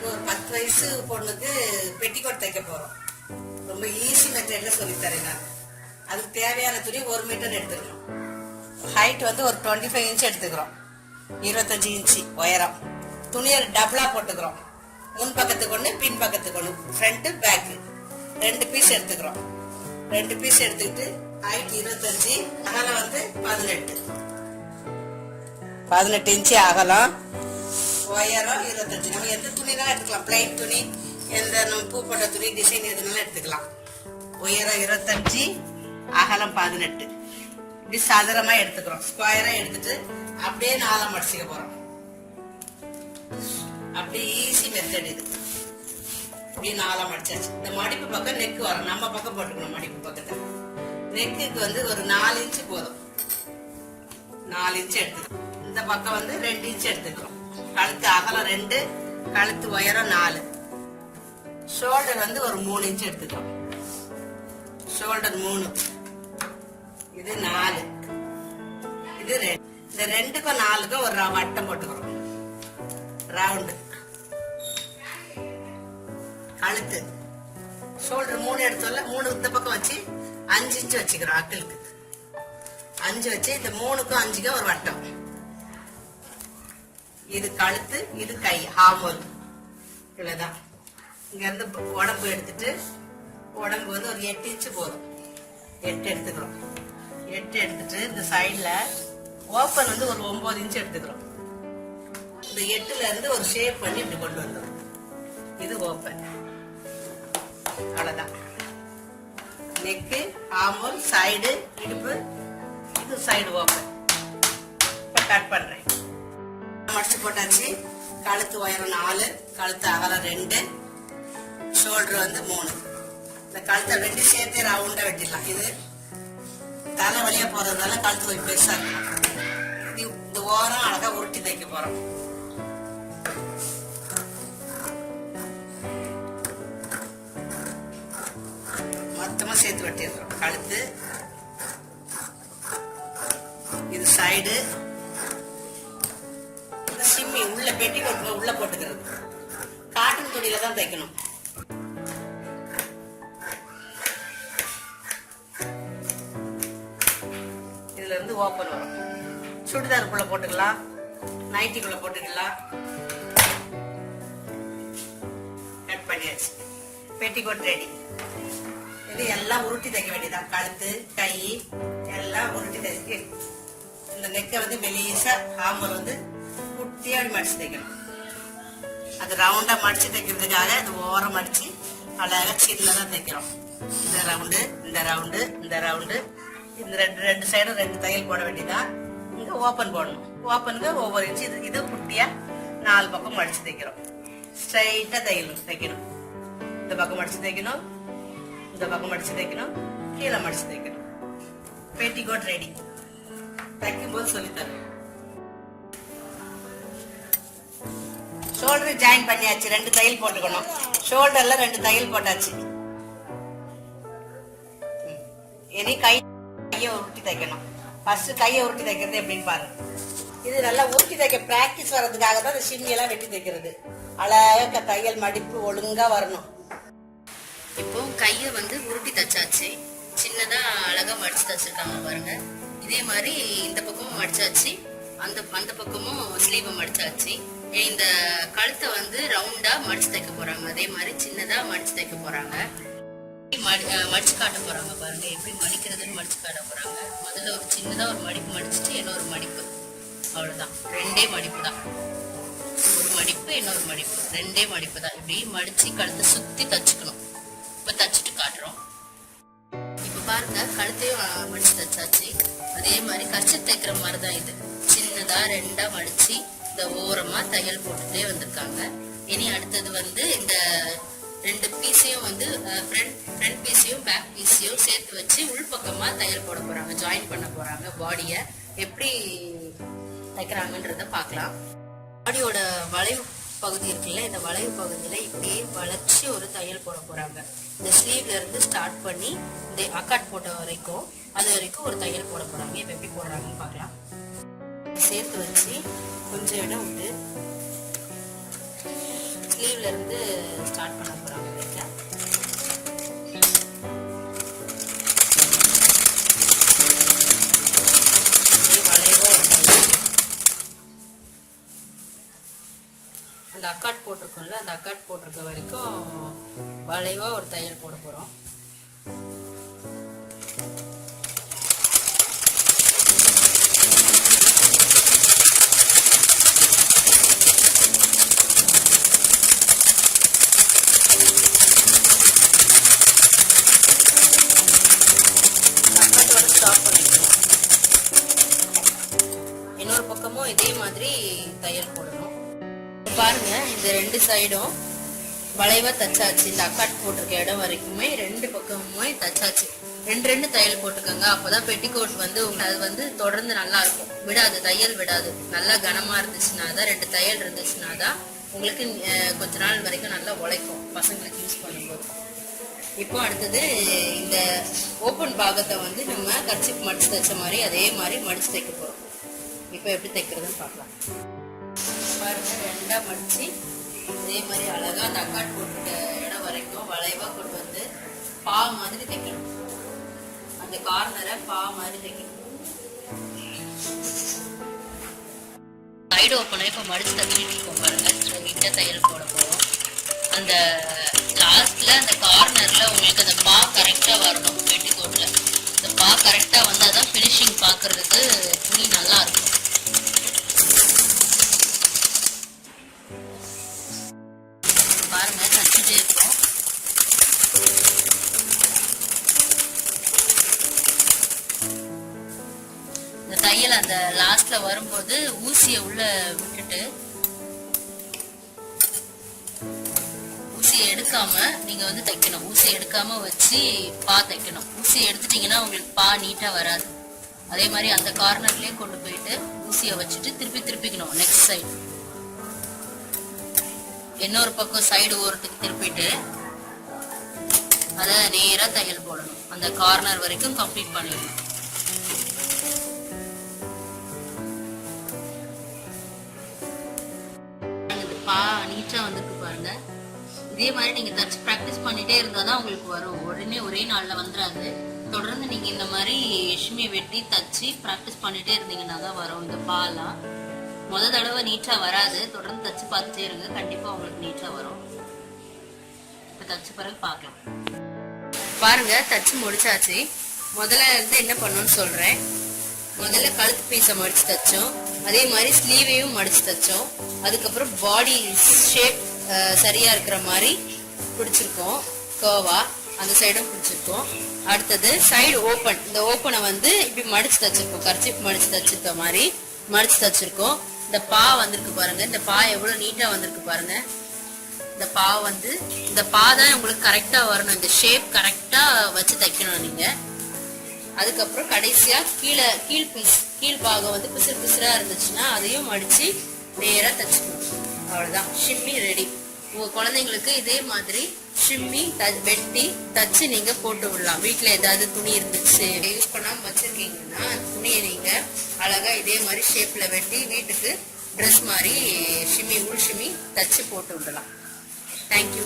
ஒரு 10 வயசு பொண்ணுக்கு பெட்டிக்கோட் தைக்க போறோம். ரொம்ப ஈஸி மெத்தட்ல சொல்லி தரேன் நான். அதுக்கு தேவையான துணி 1 மீட்டர் எடுத்துக்கணும். ஹைட் வந்து ஒரு 25 இன்ச் எடுத்துக்கிறோம். 25 இன்ச்சு உயரம். துணியை டபுளா போட்டுக்கிறோம். முன் பக்கத்துக்கு ஒண்ணு, பின் பக்கத்துக்கு ஒண்ணு, ஃப்ரண்ட் பேக் 2 பீஸ் எடுத்துக்கிறோம். 2 பீஸ் எடுத்துக்கிட்டு ஹைட் 25, அகலம் வந்து 18 இன்ச்சு அகலம், உயரம் 25. நம்ம எந்த துணினாலும் எடுத்துக்கலாம். பிளைன் துணி, எந்த நம்ம பூ போட்ட துணி, டிசைன் எதுனாலும் எடுத்துக்கலாம். உயரம் 25, அகலம் 18. இப்படி சதுரமா எடுத்துக்கிறோம். ஸ்கொயரா எடுத்துட்டு அப்படியே 4 மடிச்சுக்க போறோம். அப்படியே ஈஸி மெத்தட் இது. இப்படி 4 மடிச்சாச்சு. இந்த மடிப்பு பக்கம் நெக் வரும். நம்ம பக்கம் போட்டுக்கணும். மடிப்பு பக்கத்தை நெக்குக்கு வந்து ஒரு 4 இன்ச்சு போதும். 4 இன்ச்சு எடுத்துக்கிறோம். இந்த பக்கம் வந்து 2 இன்ச்சு எடுத்துக்கிறோம். கழுத்து அகலம் 2, கழுத்து உயரம் 4. ஷோல்டர் வந்து ஒரு 3 இன்ச்சு எடுத்துக்கிறோம். ஷோல்டர் 3, இது 4, இது 2. இந்த 2க்கும் 4க்கும் ஒரு வட்டம் போட்டுக்கிறோம். ரவுண்டு. கழுத்து ஷோல்டர் 3 எடுத்தோம்ல, 3 இந்த பக்கம் வச்சு 5 இன்ச்சு வச்சுக்கிறோம். அக்கிளுக்கு 5 வச்சு இந்த 3க்கும் 5க்கும் ஒரு வட்டம். இது கழுத்து, இது கை, ஹார்மோன். இவ்வளவுதான். இங்க இருந்து உடம்பு எடுத்துட்டு, உடம்பு வந்து ஒரு 8 இன்ச்சு போதும். 8 எடுத்துக்கிறோம். 8 எடுத்துட்டு இந்த சைட்ல ஓப்பன் வந்து ஒரு 9 இன்ச்சு எடுத்துக்கிறோம். இந்த 8ல இருந்து ஒரு ஷேப் பண்ணி இப்படி கொண்டு வந்துடும். இது ஓப்பன். அவ்வளவுதான். நெக்கு, ஆர்மோல், சைடு, இடுப்பு, இது சைடு ஓப்பன். இப்ப கட் பண்றேன். மடிச்சு போட்டாச்சு. கழுத்து உயரம் 4, கழுத்து அகலம் 2, ஷோல்டர் வந்து 3. இந்த கழுத்தை 2 சேர்த்து ரவுண்டா வெட்டிடலாம். இது தலை வழியா போறதுனால கழுத்து கொஞ்சம் பெருசா இருக்கும். இந்த ஓரம் அழகா உருட்டி தைக்க போறோம். மொத்தமா சேர்த்து வெட்டிடுறோம். கழுத்து, இது சைடு, சிம்மி உள்ள பெட்டி உள்ள போட்டுக்கிறது. காட்டன் துணியில தான் தைக்கணும். இதுல இருந்து ஓப்பன் வரும். சுடிதாருக்குள்ள போட்டுக்கலாம், நைட்டிக்குள்ள போட்டுக்கலாம். கட் பண்ணியாச்சு. Petticoat ready. இது எல்லாம் உருட்டி தைக்க வேண்டியதான். கழுத்து, கை எல்லாம் உருட்டி தைக்க. இந்த நெக்கை வந்து மெலிசா, ஆம்பல் வந்து குட்டியா மடிச்சு தைக்கணும். அது ரவுண்டா மடிச்சு தைக்கிறதுக்காக அது ஓரம் மடிச்சு அழகா சின்னதான் தைக்கிறோம். இந்த ரவுண்டு, இந்த ரவுண்டு, இந்த ரவுண்டு, இந்த ரெண்டு சைடும் 2 தையல் போட வேண்டியதான். இங்க ஓப்பன் போடணும். ஓப்பனுக்கு ஒவ்வொரு இன்ச்சு. இது குட்டியா 4 பக்கம் மடிச்சு தைக்கிறோம். ஸ்ட்ரைட்டா தைக்கணும். இந்த பக்கம் மடிச்சு தைக்கணும், இந்த பக்கம் மடிச்சு தைக்கணும், கீழே மடிச்சு தைக்கணும். Petticoat ready. தைக்கும் போது சொல்லித்தரேன். ஷோல்டர் ஜாயின் பண்ணியாச்சு. 2 தையல் போட்டுக்கணும். ஷோல்டர்ல 2 தையல் போட்டாச்சு. இனி கையை உருட்டி தைக்கணும். ஃபர்ஸ்ட் கையை உருட்டி தைக்கிறது எப்படின்னு பாருங்க. இது நல்லா உருட்டி தைக்க பிராக்டிஸ் வர்றதுக்காக தான் இந்த சிம்மி எல்லாம் வெட்டி தைக்கிறது. அழகா தையல் மடிப்பு ஒழுங்கா வரணும். இப்போ கையை வந்து உருட்டி தச்சாச்சு. சின்னதா அழகா மடிச்சு தச்சிருக்காங்க பாருங்க. இதே மாதிரி இந்த பக்கமும் மடிச்சாச்சு, அந்த பக்கமும் ஸ்லீவ் மடிச்சாச்சு. இந்த கழுத்தை வந்து ரவுண்டா மடிச்சு தைக்க போறாங்க. அதே மாதிரி சின்னதா மடிச்சு தைக்க போறாங்க. மடிச்சு காட்ட போறாங்க பாருங்க. எப்படி மடிக்கிறதுன்னு மடிச்சு காட்ட போறாங்க. முதல்ல ஒரு சின்னதா ஒரு மடிப்பு மடிச்சுட்டு இன்னொரு மடிப்பு. அவ்வளவுதான். 2 மடிப்பு தான். ஒரு மடிப்பு, இன்னொரு மடிப்பு, 2 மடிப்பு தான். இப்படி மடிச்சு கழுத்தை சுத்தி தச்சுக்கணும். இப்ப தச்சுட்டு காட்டுறோம். இப்ப பாருங்க, கழுத்தையும் மடிச்சு தச்சாச்சு. அதே மாதிரி கர்ச்சீஃப் தைக்கிற மாதிரிதான் இது. சின்னதா 2ஆ மடிச்சு இந்த ஓரமா தையல் போட்டுட்டே வந்திருக்காங்க. இனி அடுத்தது வந்து இந்த 2 பீஸையும் வந்து ஃப்ரண்ட் பீஸையும் பேக் பீஸையும் சேர்த்து வச்சு உள்பக்கமா தையல் போட போறாங்க. ஜாயின் பண்ண போறாங்க. பாடிய எப்படி தைக்கிறாங்கன்றத பார்க்கலாம். பாடியோட வளைவு பகுதி இருக்குல்ல, இந்த வளைவு பகுதியில இப்படியே வளைச்சு ஒரு தையல் போட போறாங்க. இந்த ஸ்லீவ்ல இருந்து ஸ்டார்ட் பண்ணி இந்த அக்காட் போட்ட வரைக்கும் அது வரைக்கும் ஒரு தையல் போட போறாங்க. இப்ப எப்படி போடுறாங்கன்னு பார்க்கலாம். சேர்த்து வச்சு கொஞ்சம் இடம் விட்டு ஸ்லீவ்ல இருந்து ஸ்டார்ட் பண்ண போறாங்க தைக்க. வளைவா அந்த அக்காட் போட்டிருக்கோம்ல, அந்த அக்காட் போட்டிருக்க வரைக்கும் வளைவா ஒரு தையல் போட போறோம். இன்னொரு பக்கமும் இதே மாதிரி தையல் போடணும். பாருங்க, இந்த ரெண்டு சைடும் வளைவா தச்சாச்சு. இந்த அக்காட் போட்டிருக்க இடம் வரைக்குமே ரெண்டு பக்கமுமே தச்சாச்சு. ரெண்டு தையல் போட்டுக்கோங்க. அப்பதான் பெட்டிகோட் வந்து அது வந்து தொடர்ந்து நல்லா இருக்கும், விடாது, தையல் விடாது. நல்லா கனமா இருந்துச்சுன்னா தான், ரெண்டு தையல் இருந்துச்சுன்னா தான் உங்களுக்கு கொஞ்ச நாள் வரைக்கும் நல்லா உழைக்கும் பசங்களுக்கு யூஸ் பண்ணும்போது. இப்போ அடுத்தது இந்த ஓப்பன் பாகத்தை வந்து நம்ம கர்ச்சீப் மடிச்சு தைச்ச மாதிரி அதே மாதிரி மடிச்சு தைக்க போறோம். இப்போ எப்படி தைக்கிறதுன்னு பார்க்கலாம். பாருங்க, ரெண்டா மடிச்சு அதே மாதிரி அழகா அந்த அக்காட் போட்டுட்ட இடம் வரைக்கும் வளைவா கொண்டு வந்து பா மாதிரி தைக்கணும். அந்த கார்னரை பா மாதிரி தைக்கணும். சைடு ஓப்பனை இப்போ மடிச்சு தைச்சிட்டு இருக்கோம் பாருங்க. கிட்ட தையல் போட போறோம். அந்த லாஸ்ட்ல அந்த கார்னர்ல உங்களுக்கு அந்த பா கரெக்டா வரணும். பெட்டிகோட்ல இந்த பா கரெக்டா வந்தாதான் ஃபினிஷிங் பாக்குறதுக்கு துணி நல்லா இருக்கும். பாருங்க, தச்சுட்டே இருக்கும். இந்த தையல் அந்த லாஸ்ட்ல வரும்போது ஊசியை உள்ள விட்டுட்டு ஊசியை எடுக்காம நீங்க வந்து தைக்கணும். ஊசி எடுக்காம வச்சு பா தைக்கணும். ஊசி எடுத்துட்டீங்கன்னா உங்களுக்கு பா நீட்டா வராது. அதே மாதிரி அந்த கார்னர்லயே கொண்டு போயிட்டு ஊசியை வச்சுட்டு திருப்பிக்கணும். நெக்ஸ்ட் சைடு இன்னொரு பக்கம் சைடு ஓரத்துக்கு திருப்பிட்டு அதை நேரா தையல் போடணும். அந்த கார்னர் வரைக்கும் கம்ப்ளீட் பண்ணிடணும். பா நீட்டா வந்துருக்கு பாருங்க. இதே மாதிரி நீங்க தச்சு ப்ராக்டிஸ் பண்ணிட்டே இருந்தாதான் உங்களுக்கு வரும். உடனே ஒரே நாள்ல வந்துடாது. தொடர்ந்து நீங்க இந்த மாதிரி ஷிம்மி வெட்டி தச்சு ப்ராக்டிஸ் பண்ணிட்டே இருந்தீங்கன்னா தான் வரும். இந்த பாலாம் முத தடவை நீட்டா வராது. தொடர்ந்து தச்சு பார்த்துட்டே இருங்க, கண்டிப்பா உங்களுக்கு நீட்டா வரும். இப்ப தச்சு பிறகு பார்க்கலாம். பாருங்க, தச்சு முடிச்சாச்சு. முதல்ல இருந்து என்ன பண்ணணும்னு சொல்றேன். முதல்ல கழுத்து பீஸை மடிச்சு தைச்சோம். அதே மாதிரி ஸ்லீவையும் மடிச்சு தைச்சோம். அதுக்கப்புறம் பாடி ஷேப் சரியா இருக்கிற மாதிரி பிடிச்சிருக்கோம். கர்வா அந்த சைடும் பிடிச்சிருக்கோம். அடுத்தது சைடு ஓப்பன். இந்த ஓப்பனை வந்து இப்படி மடிச்சு தைச்சிருக்கோம். கர்ச்சீப் மடிச்சு தைச்சிருக்க மாதிரி மடிச்சு தைச்சிருக்கோம். இந்த பா வந்திருக்கு பாருங்க. இந்த பா எவ்வளவு நீட்டா வந்திருக்கு பாருங்க. இந்த பா வந்து இந்த பா தான் உங்களுக்கு கரெக்டா வரணும். இந்த ஷேப் கரெக்டா வச்சு தைக்கணும் நீங்க. அதுக்கப்புறம் கடைசியா கீழ் பாகம் வந்து பிசுறா இருந்துச்சுன்னா அதையும் மடிச்சு நேரா தச்சுக்கணும். அவ்வளவுதான், ஷிம்மி ரெடி. உங்க குழந்தைங்களுக்கு இதே மாதிரி ஷிம்மி வெட்டி தச்சு நீங்க போட்டு விடலாம். வீட்டுல ஏதாவது துணி இருந்துச்சு யூஸ் பண்ணாம வச்சிருக்கீங்கன்னா துணியை நீங்க அழகா இதே மாதிரி ஷேப்ல வெட்டி வீட்டுக்கு ட்ரெஸ் மாதிரி ஷிம்மி உள் ஷிம்மி தச்சு போட்டு விடலாம். தேங்க்யூ.